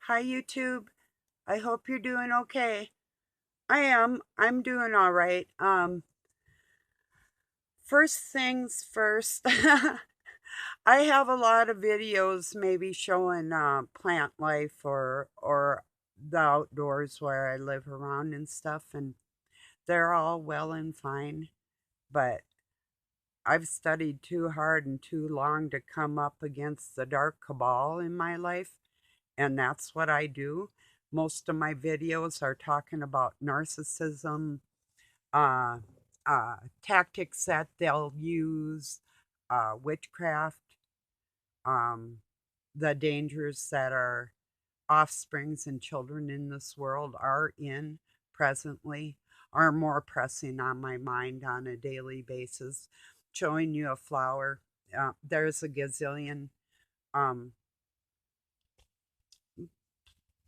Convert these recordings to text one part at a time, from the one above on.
Hi, YouTube. I hope you're doing okay. I am. I'm doing all right. First things first. I have a lot of videos maybe showing plant life or the outdoors where I live around and stuff, and they're all well and fine. But I've studied too hard and too long to come up against the dark cabal in my life, and that's what I do. Most of my videos are talking about narcissism, uh, tactics that they'll use, witchcraft, um, the dangers that our offsprings and children in this world are in presently are more pressing on my mind on a daily basis. Showing you a flower, there's a gazillion. Um,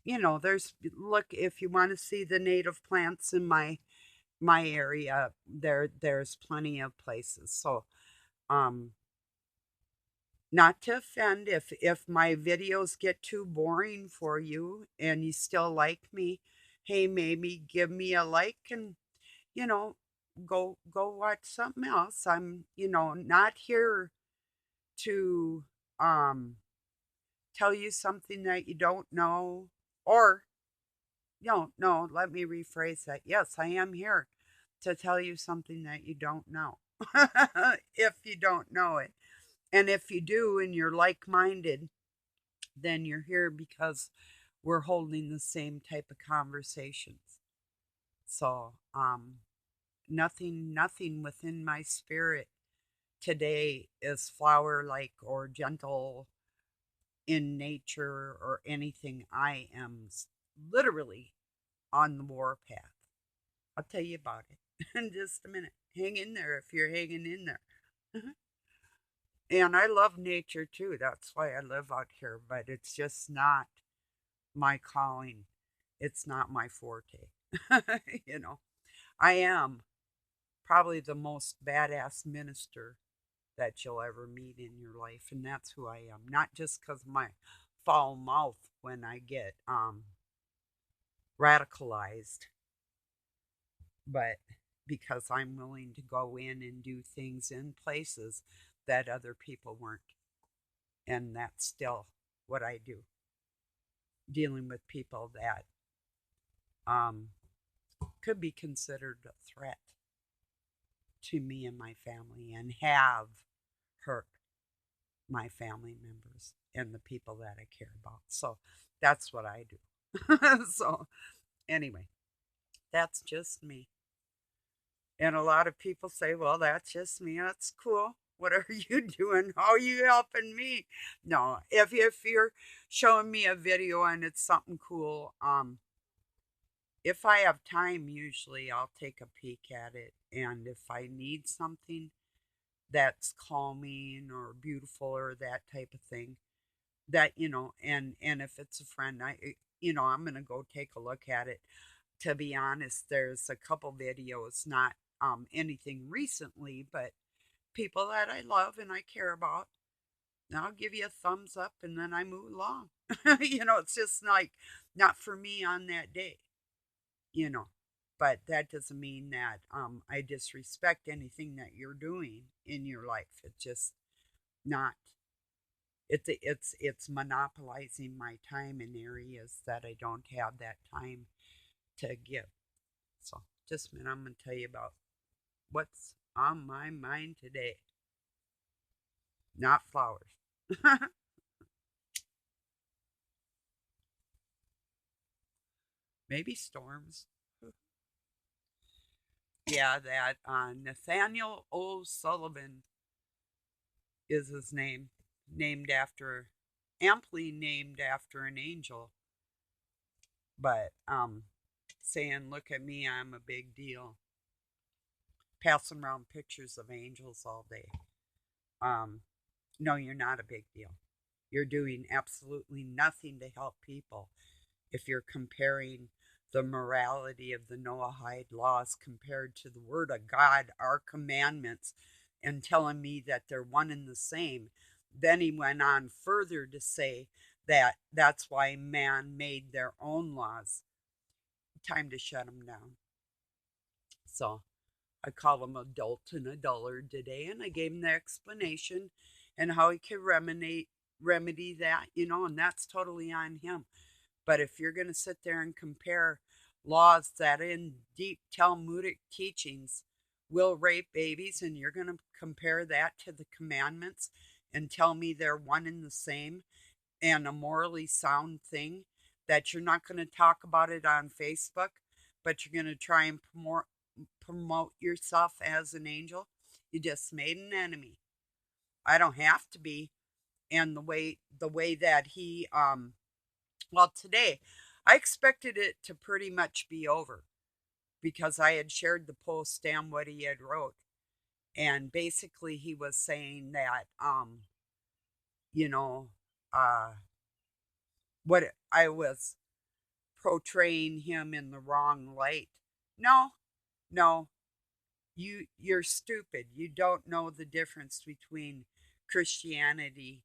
there's look if you want to see the native plants in my area. There's plenty of places. So, um, not to offend, if my videos get too boring for you and you still like me, hey, maybe give me a like and you know go watch something else. I'm not here to um tell you something that you don't know, or no, let me rephrase that. Yes, I am here to tell you something that you don't know. If you don't know it. And if you do and you're like minded, then you're here because we're holding the same type of conversations. So, nothing within my spirit today is flower like or gentle in nature or anything. I am literally on the warpath. I'll tell you about it in just a minute. Hang in there if you're hanging in there. And I love nature too. That's why I live out here, but it's just not my calling. It's not my forte. you know, I am probably the most badass minister that you'll ever meet in your life, and that's who I am. Not just because of my foul mouth when I get radicalized, but because I'm willing to go in and do things in places that other people weren't. And that's still what I do, dealing with people that um, could be considered a threat to me and my family and have hurt my family members and the people that I care about. So that's what I do. So, anyway, that's just me. And a lot of people say, well, that's just me. That's cool. What are you doing? How are you helping me? No, if you're showing me a video and it's something cool, if I have time, usually I'll take a peek at it. And if I need something that's calming or beautiful or that type of thing, that, and if it's a friend, I'm going to go take a look at it. To be honest, there's a couple videos, not anything recently, but people that I love and I care about. And I'll give you a thumbs up and then I move along. It's just like not for me on that day, you know. But that doesn't mean that I disrespect anything that you're doing in your life. It's just not. It's monopolizing my time in areas that I don't have that time to give. So just a minute, I'm going to tell you about what's on my mind today. Not flowers. Maybe storms. Yeah, that Nathaniel O'Sullivan is his name, named after, amply named after an angel. But saying, "Look at me, I'm a big deal." Passing around pictures of angels all day. Um, no, you're not a big deal. You're doing absolutely nothing to help people. If you're comparing the morality of the Noahide laws compared to the Word of God, our commandments, and telling me that they're one and the same. Then he went on further to say That's why man made their own laws. Time to shut them down. So I called him adult and a dullard today, and I gave him the explanation and how he could remedy that, and that's totally on him. But if you're going to sit there and compare laws that in deep Talmudic teachings will rape babies, and you're going to compare that to the commandments and tell me they're one and the same and a morally sound thing, that you're not going to talk about it on Facebook, but you're going to try and promote yourself as an angel, you just made an enemy. I don't have to be. And the way that he well, today I expected it to pretty much be over because I had shared the post and what he had wrote. And basically he was saying that you know uh what I was portraying him in the wrong light. No, no, you're stupid. You don't know the difference between Christianity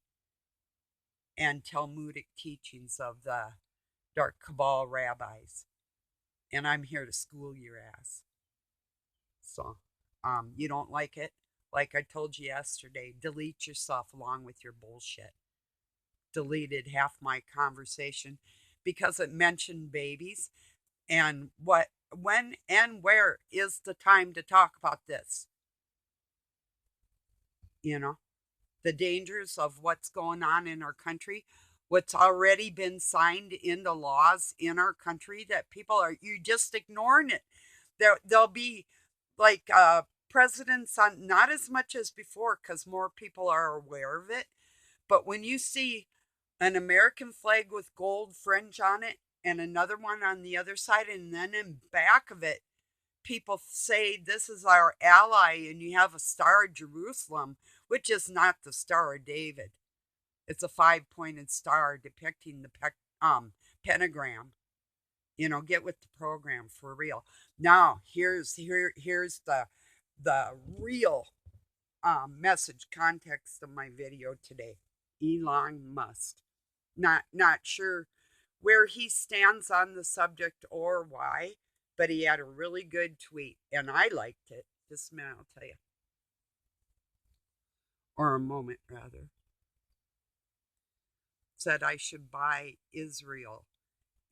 and Talmudic teachings of the dark Cabal rabbis. And I'm here to school your ass. So, you don't like it? Like I told you yesterday, delete yourself along with your bullshit. Deleted half my conversation because it mentioned babies. And when and where is the time to talk about this? You know, the dangers of what's going on in our country, what's already been signed into laws in our country that people are, you just ignoring it. There'll be like presidents on, not as much as before because more people are aware of it. But when you see an American flag with gold fringe on it and another one on the other side, and then in back of it, people say this is our ally, and you have a Star of Jerusalem, which is not the Star of David. It's a five-pointed star depicting the pentagram. Get with the program for real. Now, here's the real message context of my video today. Elon Musk. Not sure where he stands on the subject or why, but he had a really good tweet, and I liked it. Just a minute, I'll tell you. Or a moment, rather. Said I should buy Israel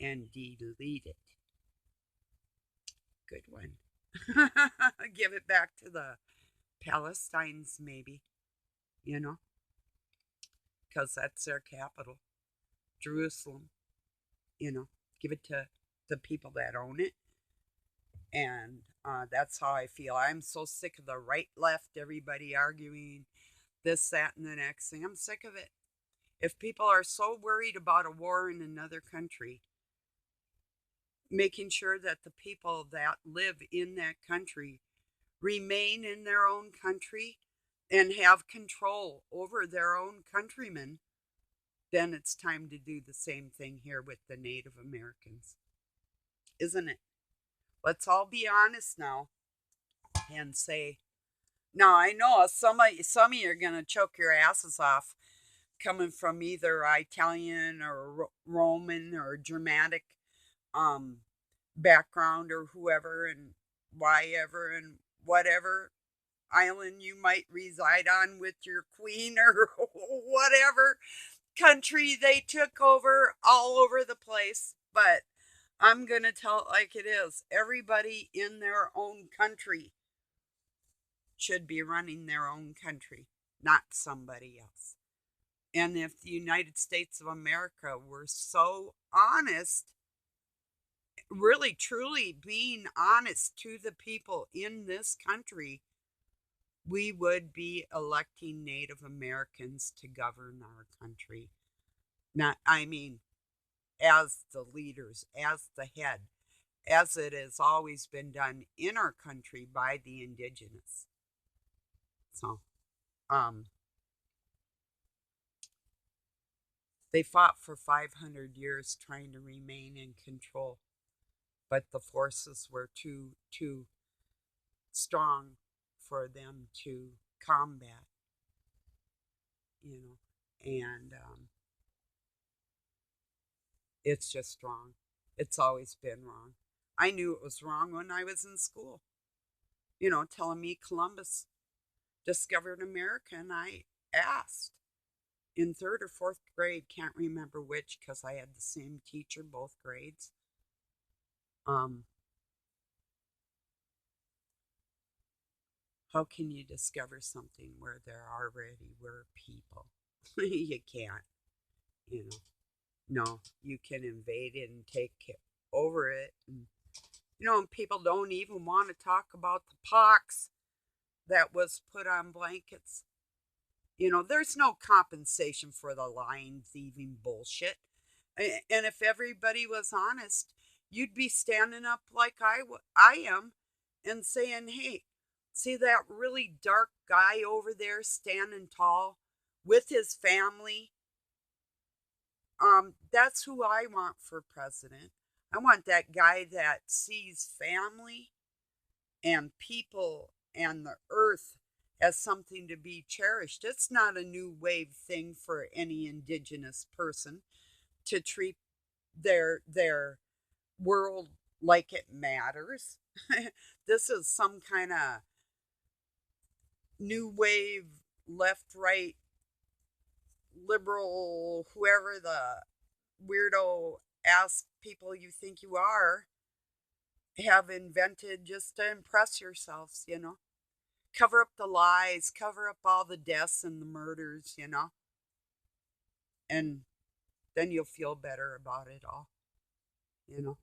and delete it. Good one. Give it back to the Palestinians, maybe, you know, because that's their capital, Jerusalem, give it to the people that own it. And that's how I feel. I'm so sick of the right, left, everybody arguing this, that, and the next thing. I'm sick of it. If people are so worried about a war in another country, making sure that the people that live in that country remain in their own country and have control over their own countrymen, then it's time to do the same thing here with the Native Americans. Isn't it? Let's all be honest now and say, now I know some of you are going to choke your asses off coming from either Italian or Roman or Germanic um, background or whoever and why ever and whatever island you might reside on with your queen or whatever country they took over all over the place. But I'm going to tell it like it is. Everybody in their own country should be running their own country, not somebody else. And if the United States of America were so honest, really truly being honest to the people in this country, we would be electing Native Americans to govern our country. Not, I mean, as the leaders, as the head, as it has always been done in our country by the indigenous. So, um, they fought for 500 years trying to remain in control, but the forces were too strong for them to combat, and It's just wrong. It's always been wrong. I knew it was wrong when I was in school. Telling me Columbus discovered America, and I asked in third or fourth grade, can't remember which because I had the same teacher both grades. Um, how can you discover something where there already were people? You can't, you know. No, you can invade it and take over it. And people don't even want to talk about the pox that was put on blankets. There's no compensation for the lying, thieving bullshit. And if everybody was honest, you'd be standing up like I am and saying, hey, see that really dark guy over there standing tall with his family? That's who I want for president. I want that guy that sees family and people and the earth as something to be cherished. It's not a new wave thing for any indigenous person to treat their world like it matters. This is some kind of new wave left right liberal whoever the weirdo ass people you think you are have invented just to impress yourselves. Cover up the lies, cover up all the deaths and the murders, and then you'll feel better about it all, you know.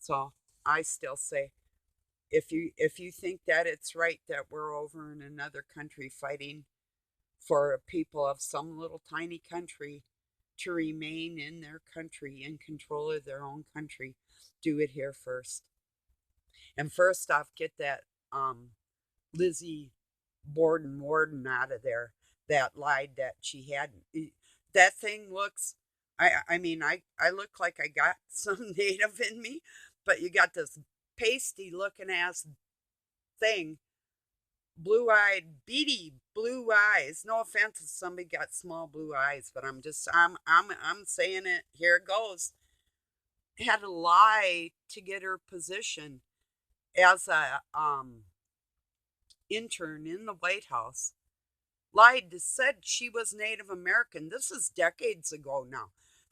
So I still say, if you think that it's right that we're over in another country fighting for people of some little tiny country to remain in their country, in control of their own country, do it here first. And first off, get that Lizzie Borden Warden out of there that lied that she hadn't. That thing looks, I mean, I look like I got some native in me, but you got this pasty looking ass thing, blue eyed, beady blue eyes. No offense if somebody got small blue eyes, but I'm saying it. Here it goes. Had to lie to get her position as a intern in the White House. Lied to said she was Native American. This is decades ago now.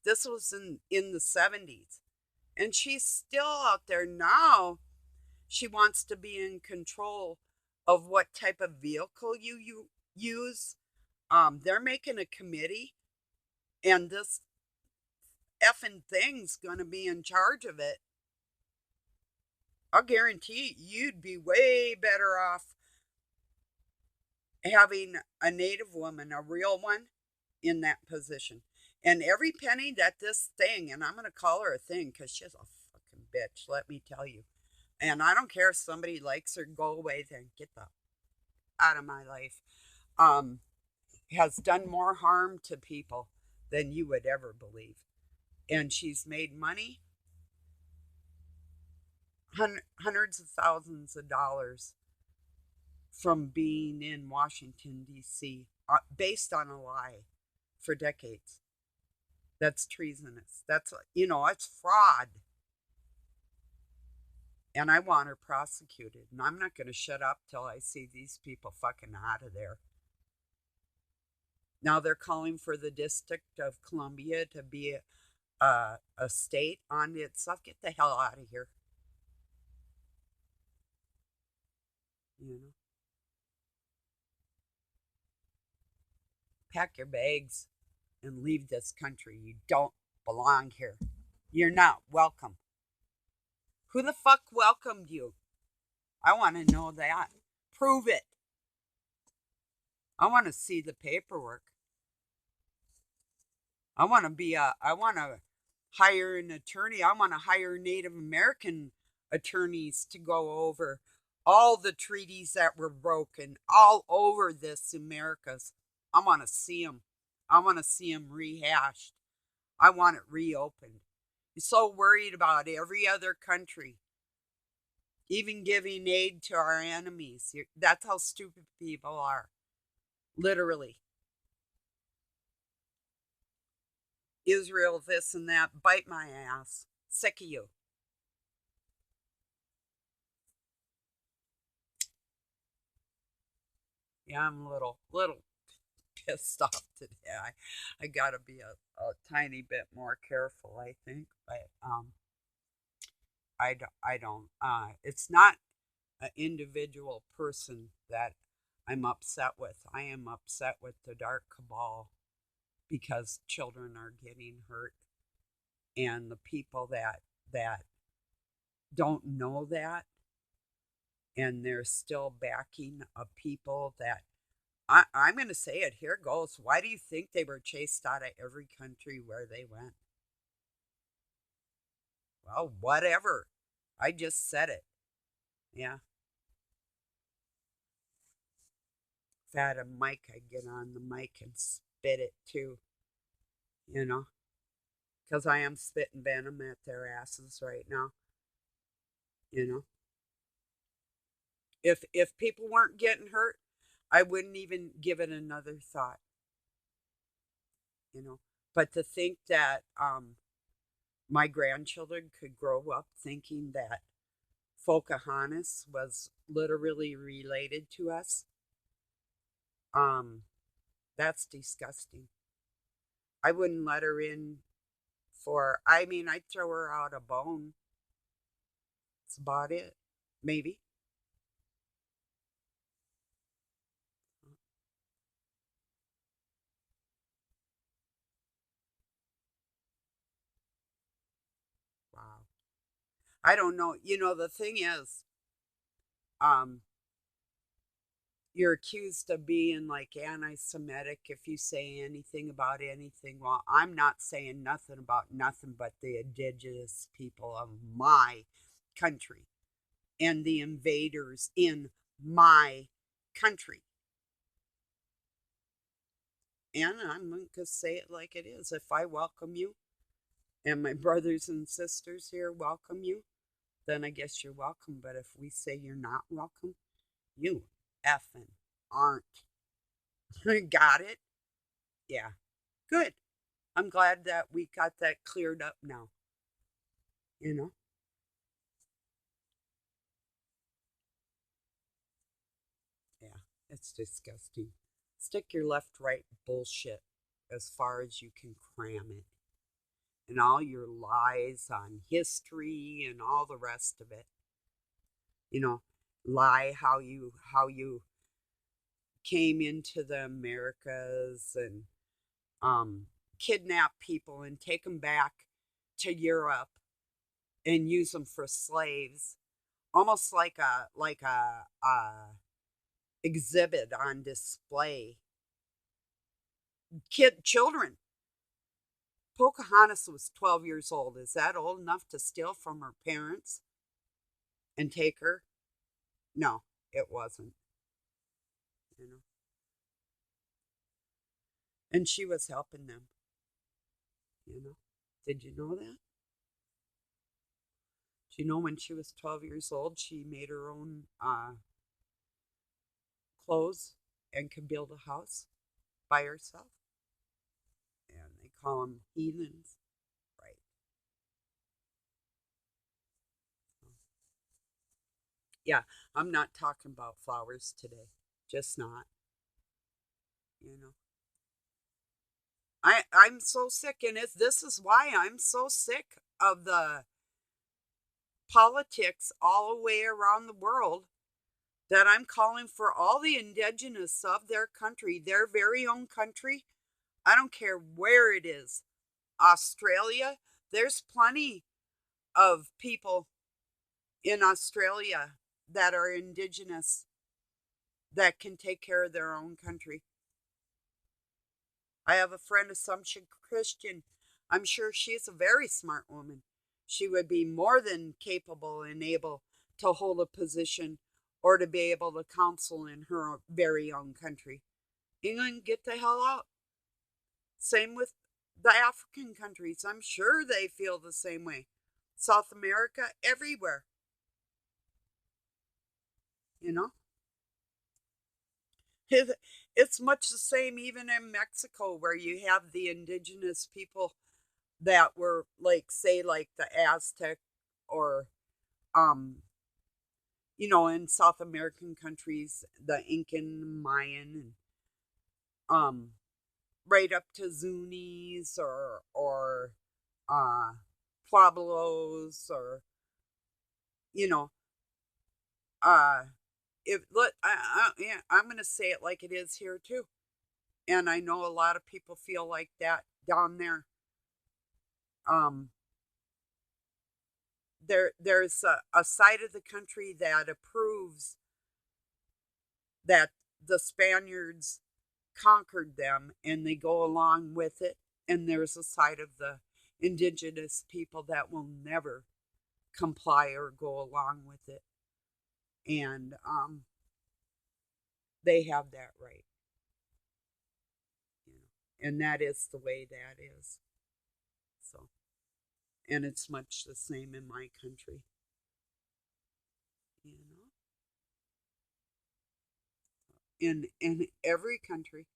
This was in the 70s. And she's still out there now. She wants to be in control of what type of vehicle you use. They're making a committee, and this effing thing's going to be in charge of it. I'll guarantee you'd be way better off having a native woman, a real one, in that position. And every penny that this thing, and I'm going to call her a thing because she's a fucking bitch, let me tell you. And I don't care if somebody likes her, go away then. Get the out of my life. Um, has done more harm to people than you would ever believe. And she's made money, hundreds of thousands of dollars from being in Washington, D.C., based on a lie for decades. That's treasonous. It's fraud. And I want her prosecuted. And I'm not going to shut up till I see these people fucking out of there. Now they're calling for the District of Columbia to be a state on itself. Get the hell out of here. You know, pack your bags and leave this country. You don't belong here. You're not welcome. Who the fuck welcomed you? I want to know that. Prove it. I want to see the paperwork. I want to hire an attorney. I want to hire Native American attorneys to go over all the treaties that were broken all over this Americas. I want to see them. I want to see them rehashed. I want it reopened. You're so worried about every other country, even giving aid to our enemies. That's how stupid people are. Literally. Israel, this and that. Bite my ass. Sick of you. Yeah, I'm a little pissed off today. I gotta be a tiny bit more careful, I think. But I don't. It's not an individual person that I'm upset with. I am upset with the dark cabal because children are getting hurt, and the people that don't know that, and they're still backing a people that I'm going to say it. Here goes. Why do you think they were chased out of every country where they went? Well, whatever. I just said it. Yeah. If I had a mic, I'd get on the mic and spit it too, you know, because I am spitting venom at their asses right now, you know. If people weren't getting hurt, I wouldn't even give it another thought, you know. But to think that my grandchildren could grow up thinking that Pocahontas was literally related to us, um, that's disgusting. I wouldn't let her in for, I mean, I'd throw her out a bone. That's about it. Maybe. Wow. I don't know. You know, the thing is, um, you're accused of being like anti-Semitic if you say anything about anything. Well, I'm not saying nothing about nothing but the indigenous people of my country and the invaders in my country. And I'm going to say it like it is. If I welcome you and my brothers and sisters here welcome you, then I guess you're welcome. But if we say you're not welcome, you effing aren't. Got it? Yeah. Good. I'm glad that we got that cleared up now. You know? Yeah. It's disgusting. Stick your left right bullshit as far as you can cram it. And all your lies on history and all the rest of it. You know, lie how you came into the Americas and um kidnap people and take them back to Europe and use them for slaves, almost like a exhibit on display. Children. Pocahontas was 12 years old. Is that old enough to steal from her parents and take her? No, it wasn't. You know, and she was helping them. You know, did you know that? Do you know when she was 12 years old, she made her own clothes and could build a house by herself? And they call them heathens, right? Yeah, I'm not talking about flowers today. Just not, you know. I'm so sick, and this is why I'm so sick of the politics all the way around the world, that I'm calling for all the indigenous of their country, their very own country. I don't care where it is. Australia, there's plenty of people in Australia that are indigenous that can take care of their own country. I have a friend, Assumption Christian. I'm sure she's a very smart woman. She would be more than capable and able to hold a position or to be able to counsel in her very own country. England, get the hell out. Same with the African countries. I'm sure they feel the same way. South America, everywhere, you know? It's much the same even in Mexico, where you have the indigenous people that were like, say, like the Aztec, or um in South American countries, the Incan, Mayan, and um right up to Zunis, or uh Pueblos, or you know uh if let yeah, I'm going to say it like it is here too. And I know a lot of people feel like that down there. um there's a side of the country that approves that the Spaniards conquered them, and they go along with it. And there's a side of the indigenous people that will never comply or go along with it. And they have that right, you know, and that is the way that is. So, and it's much the same in my country, you know, in every country,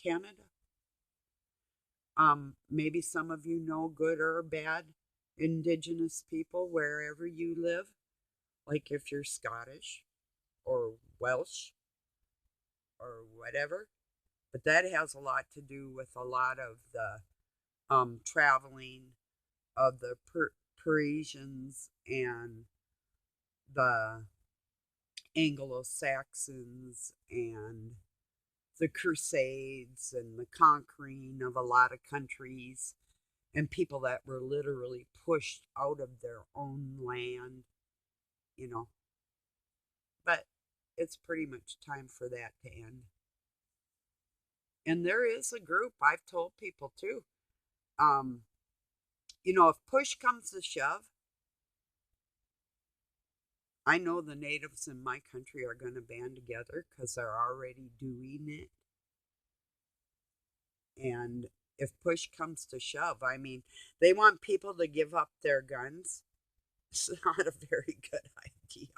Canada. Maybe some of you know good or bad indigenous people wherever you live, like if you're Scottish or Welsh or whatever. But that has a lot to do with a lot of the traveling of the Parisians and the Anglo Saxons and the Crusades and the conquering of a lot of countries, and people that were literally pushed out of their own land, you know. But it's pretty much time for that to end. And there is a group, I've told people too, um, if push comes to shove, I know the natives in my country are going to band together because they're already doing it. And if push comes to shove, I mean, they want people to give up their guns. It's not a very good idea.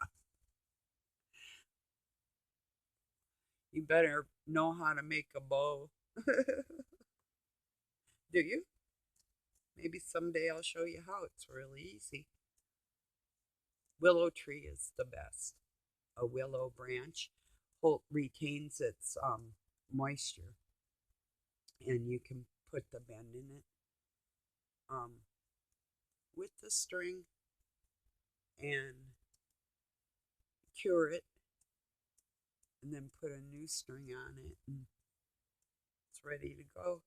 You better know how to make a bow. Do you? Maybe someday I'll show you how. It's really easy. Willow tree is the best. A willow branch retains its moisture, and you can put the bend in it um, with the string and cure it, and then put a new string on it, and it's ready to go.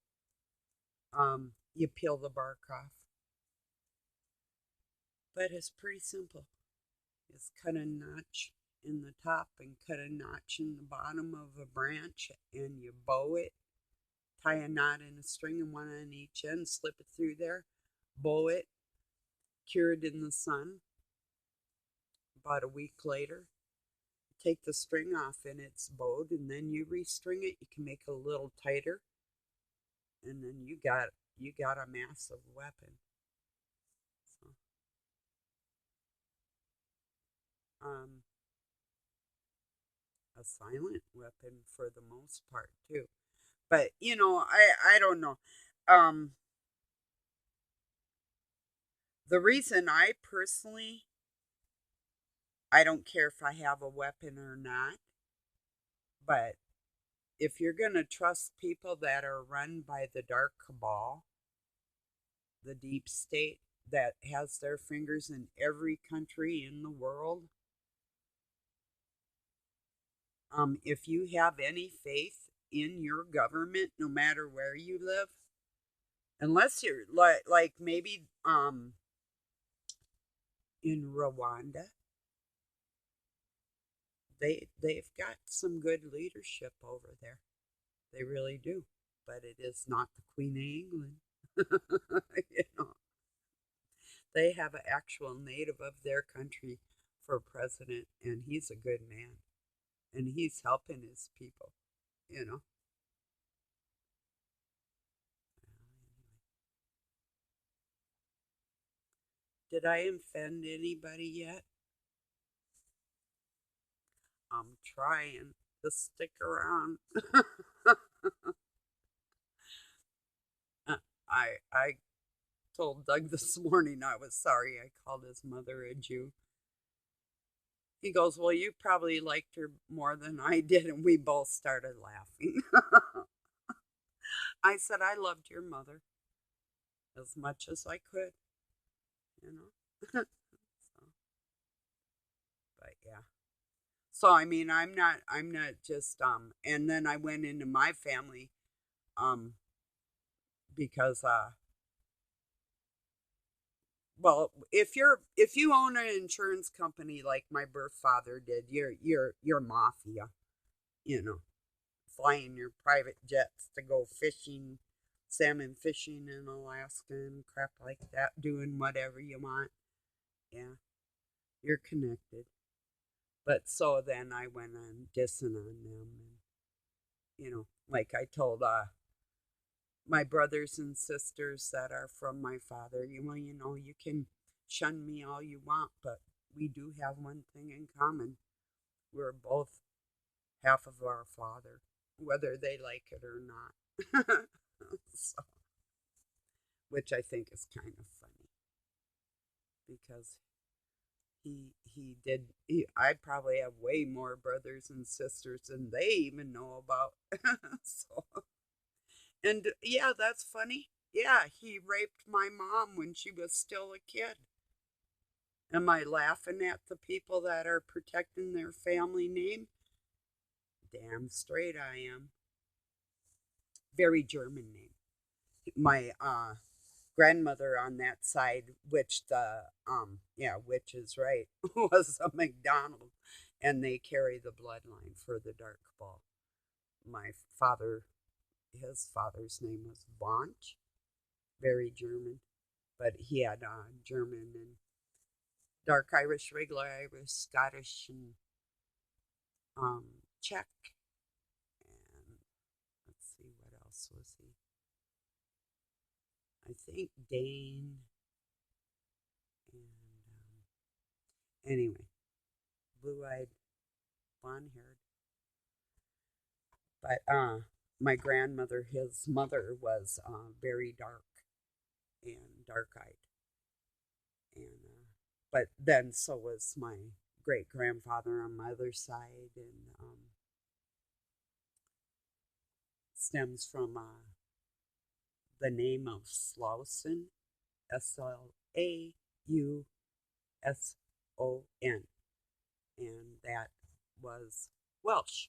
You peel the bark off, but it's pretty simple. Just cut a notch in the top and cut a notch in the bottom of a branch, and you bow it. Tie a knot in a string and one on each end, slip it through there, bow it, cure it in the sun. About a week later, take the string off and it's bowed, and then you restring it. You can make it a little tighter, and then you got a massive weapon. So, um, a silent weapon for the most part too. But I don't know. Um, the reason I personally, I don't care if I have a weapon or not, but if you're going to trust people that are run by the dark cabal, the deep state that has their fingers in every country in the world, if you have any faith in your government, no matter where you live, unless you're like maybe in Rwanda, they've got some good leadership over there. They really do. But it is not the Queen of England. you know, they have an actual native of their country for president, and he's a good man, and he's helping his people. You know. Did I offend anybody yet? I'm trying to stick around. I told Doug this morning I was sorry I called his mother a Jew. He goes, "Well, you probably liked her more than I did," and we both started laughing. I said I loved your mother as much as I could, you know. So, but yeah. So I mean, I'm not just and then I went into my family um because well, if you own an insurance company like my birth father did, you're mafia, you know, flying your private jets to go fishing, salmon fishing in Alaska and crap like that, doing whatever you want. Yeah, you're connected. But so then I went on dissing on them, and like I told my brothers and sisters that are from my father, you can shun me all you want, but we do have one thing in common. We're both half of our father, whether they like it or not. So, which I think is kind of funny because I probably have way more brothers and sisters than they even know about. So, and yeah, that's funny. Yeah, he raped my mom when she was still a kid. Am I laughing at the people that are protecting their family name? Damn straight I am. Very German name. My grandmother on that side, which is right, was a McDonald, and they carry the bloodline for the dark ball. My father, his father's name was Bonch, very German, but he had German and dark Irish, regular Irish, Scottish, and um, Czech, and let's see what else was he. I think Dane, and anyway, blue-eyed, blonde-haired. But my grandmother, his mother, was very dark and dark-eyed, and but then so was my great grandfather on my other side, and stems from the name of Slauson, Slauson, and that was Welsh.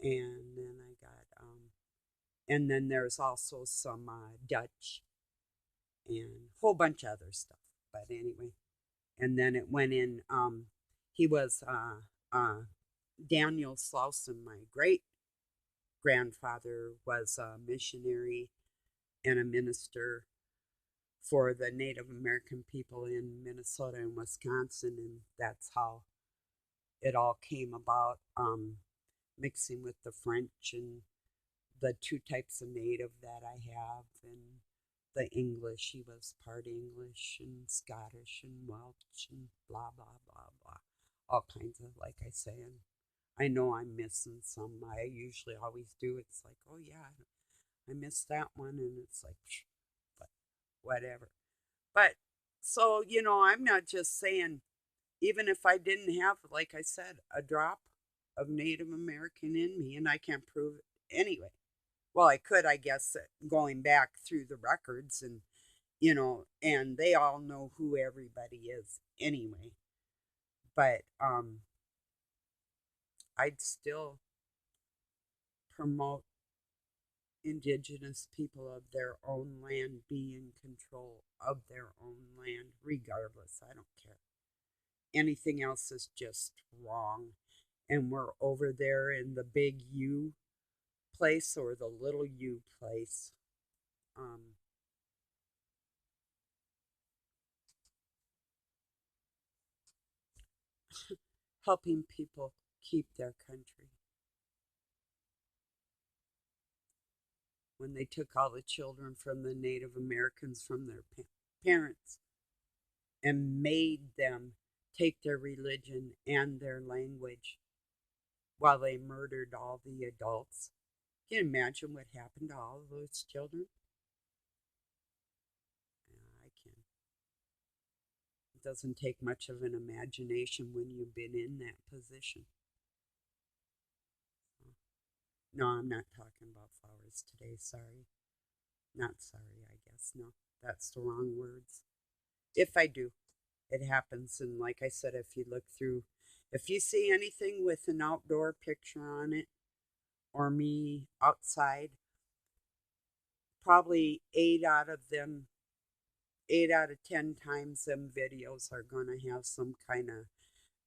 And then I got, and then there's also some Dutch and a whole bunch of other stuff. But anyway, and then it went in. He was Daniel Slauson, my great grandfather, was a missionary and a minister for the Native American people in Minnesota and Wisconsin, and that's how it all came about. Mixing with the French and the two types of native that I have, and the English. He was part English and Scottish and Welsh and blah, blah, blah, blah. All kinds of, like I say. And I know I'm missing some. I usually always do. It's like, oh, yeah, I missed that one. And it's like, but whatever. But so, I'm not just saying, even if I didn't have, like I said, a drop of Native American in me, and I can't prove it anyway. Well, I could, I guess, going back through the records and they all know who everybody is anyway. But I'd still promote indigenous people of their own land be in control of their own land, regardless. I don't care. Anything else is just wrong. And we're over there in the big U place or the little U place. Um, Helping people keep their country. When they took all the children from the Native Americans from their parents and made them take their religion and their language while they murdered all the adults. Can you imagine what happened to all of those children? doesn't take much of an imagination when you've been in that position. No, I'm not talking about flowers today. Sorry. Not sorry, I guess. No, that's the wrong words. If I do, it happens. And like I said, if you look through, if you see anything with an outdoor picture on it or me outside, probably 8 out of 10 times them videos are going to have some kind of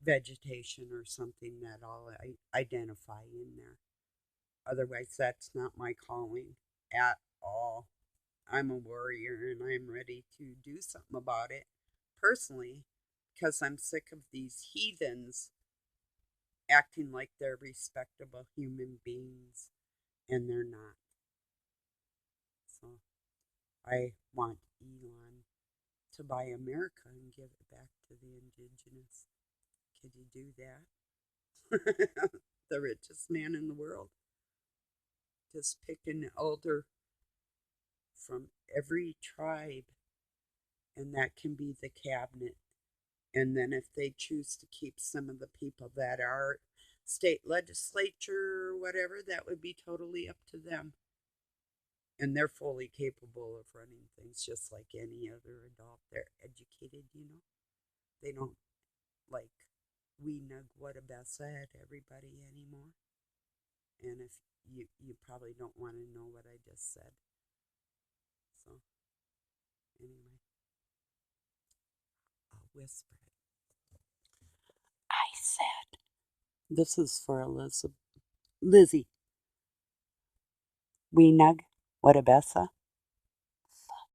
vegetation or something that I'll identify in there. Otherwise, that's not my calling at all. I'm a warrior and I'm ready to do something about it personally because I'm sick of these heathens acting like they're respectable human beings and they're not. So I want Elon to buy America and give it back to the indigenous. Could you do that? The richest man in the world. Just pick an elder from every tribe, and that can be the cabinet. And then if they choose to keep some of the people that are state legislature or whatever, that would be totally up to them. And they're fully capable of running things just like any other adult. They're educated, you know. They don't like we nugg wata bessa at everybody anymore. And if you probably don't want to know what I just said. So anyway, I'll whisper it. I said this is for Elizabeth. Lizzie. We nugg wata bessa.